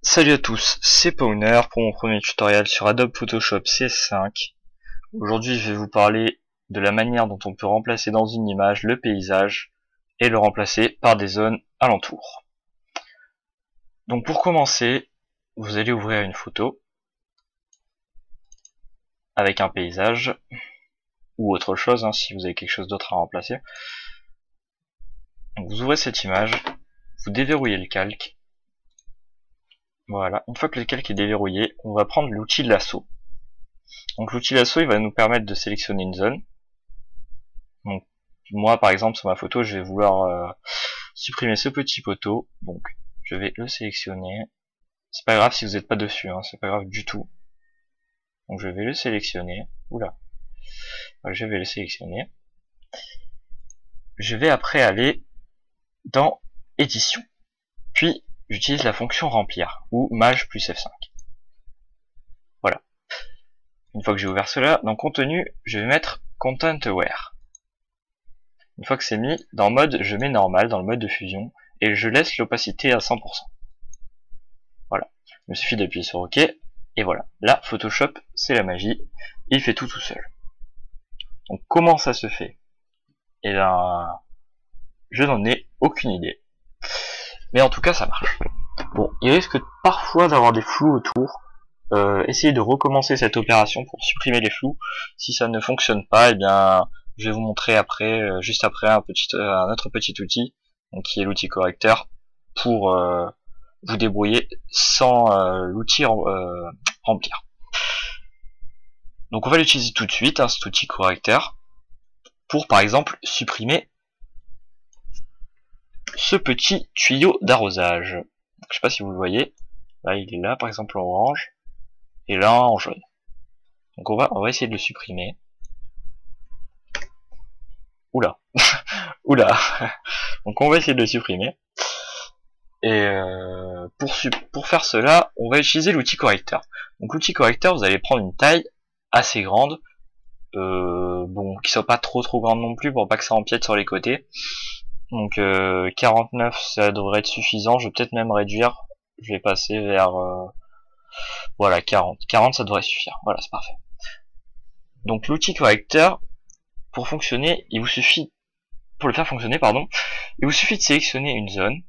Salut à tous, c'est Powner pour mon premier tutoriel sur Adobe Photoshop CS5. Aujourd'hui je vais vous parler de la manière dont on peut remplacer dans une image le paysage et le remplacer par des zones alentours. Donc pour commencer, vous allez ouvrir une photo avec un paysage ou autre chose si vous avez quelque chose d'autre à remplacer. Donc vous ouvrez cette image, vous déverrouillez le calque. Voilà, une fois que le calque est déverrouillé, on va prendre l'outil lasso. Donc l'outil lasso, il va nous permettre de sélectionner une zone. Donc moi par exemple sur ma photo, je vais vouloir supprimer ce petit poteau. Donc je vais le sélectionner. C'est pas grave si vous n'êtes pas dessus, c'est pas grave du tout. Donc je vais le sélectionner. Oula. Je vais le sélectionner. Je vais après aller dans édition. Puis j'utilise la fonction remplir ou Maj plus F5. Voilà. Une fois que j'ai ouvert cela, dans contenu, je vais mettre Content Aware. Une fois que c'est mis, dans mode, je mets normal, dans le mode de fusion, et je laisse l'opacité à 100%. Voilà. Il me suffit d'appuyer sur OK, et voilà. Là, Photoshop, c'est la magie, il fait tout seul. Donc comment ça se fait? Eh bien, je n'en ai aucune idée. Mais en tout cas, ça marche. Bon, il risque parfois d'avoir des flous autour. Essayez de recommencer cette opération pour supprimer les flous. Si ça ne fonctionne pas, eh bien, je vais vous montrer après, juste après, un autre petit outil, donc qui est l'outil correcteur, pour vous débrouiller sans l'outil remplir. Donc on va l'utiliser tout de suite, cet outil correcteur, pour par exemple supprimer ce petit tuyau d'arrosage. Je sais pas si vous le voyez, là il est là par exemple en orange, et là en jaune. Donc on va essayer de le supprimer. Oula, oula. Donc on va essayer de le supprimer. Et pour faire cela, on va utiliser l'outil correcteur. Donc l'outil correcteur, vous allez prendre une taille assez grande, bon, qui soit pas trop grande non plus pour pas que ça empiète sur les côtés. Donc 49, ça devrait être suffisant. Je vais peut-être même réduire. Je vais passer vers voilà 40. 40, ça devrait suffire. Voilà, c'est parfait. Donc l'outil correcteur, pour fonctionner, pour le faire fonctionner, il vous suffit de sélectionner une zone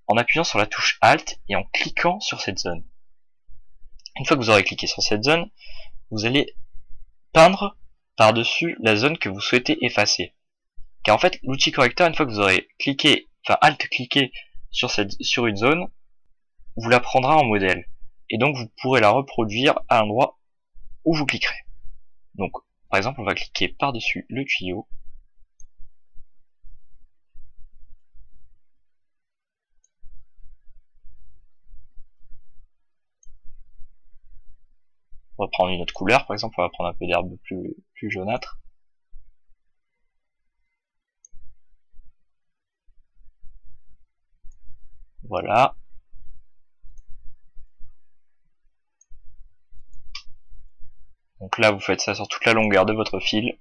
en appuyant sur la touche Alt et en cliquant sur cette zone. Une fois que vous aurez cliqué sur cette zone, vous allez peindre par-dessus la zone que vous souhaitez effacer. Car en fait, l'outil correcteur, une fois que vous aurez Alt-cliqué sur une zone, vous la prendra en modèle. Et donc vous pourrez la reproduire à l'endroit où vous cliquerez. Donc, par exemple, on va cliquer par-dessus le tuyau. On va prendre une autre couleur, par exemple, on va prendre un peu d'herbe plus jaunâtre. Voilà. Donc là, vous faites ça sur toute la longueur de votre fil,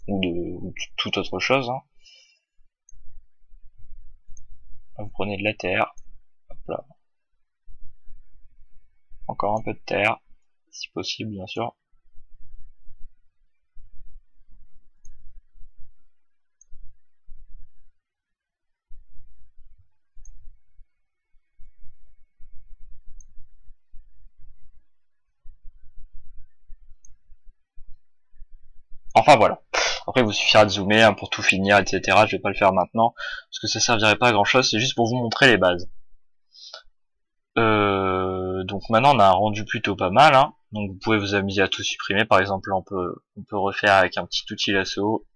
ou de toute autre chose. Vous prenez de la terre. Hop là. Encore un peu de terre, si possible, bien sûr. Enfin voilà. Après il vous suffira de zoomer pour tout finir, etc. Je vais pas le faire maintenant, parce que ça servirait pas à grand chose, c'est juste pour vous montrer les bases. Donc maintenant on a un rendu plutôt pas mal, donc vous pouvez vous amuser à tout supprimer. Par exemple là, on peut refaire avec un petit outil lasso.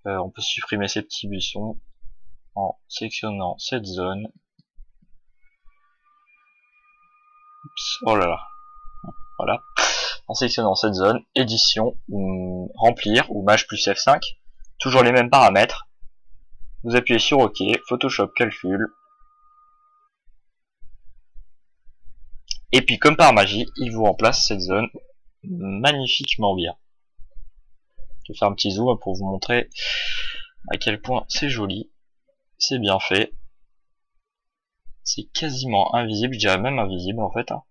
On peut supprimer ces petits buissons en sélectionnant cette zone. Oups, oh là là. Voilà. En sélectionnant cette zone, édition, ou remplir, ou Maj plus F5, toujours les mêmes paramètres. Vous appuyez sur OK, Photoshop calcule. Et puis comme par magie, il vous remplace cette zone magnifiquement bien. Je vais faire un petit zoom pour vous montrer à quel point c'est joli, c'est bien fait. c'est quasiment invisible, je dirais même invisible en fait, hein.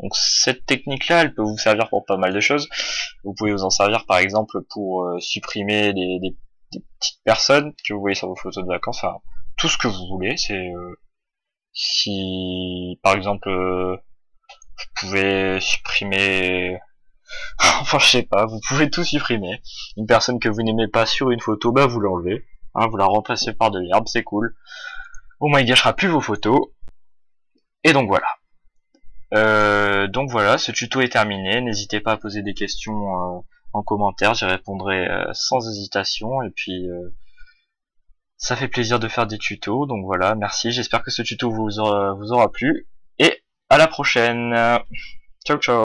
Donc cette technique-là, elle peut vous servir pour pas mal de choses. Vous pouvez vous en servir par exemple pour supprimer des petites personnes que vous voyez sur vos photos de vacances, enfin tout ce que vous voulez. C'est si par exemple vous pouvez supprimer, enfin je sais pas, vous pouvez tout supprimer. Une personne que vous n'aimez pas sur une photo, bah vous l'enlevez, hein, vous la remplacez par de l'herbe, c'est cool. Au moins il gâchera plus vos photos. Et donc voilà. Donc voilà, ce tuto est terminé. N'hésitez pas à poser des questions en commentaire, j'y répondrai sans hésitation. Et puis ça fait plaisir de faire des tutos. Donc voilà, merci. J'espère que ce tuto vous aura plu. Et à la prochaine. Ciao ciao.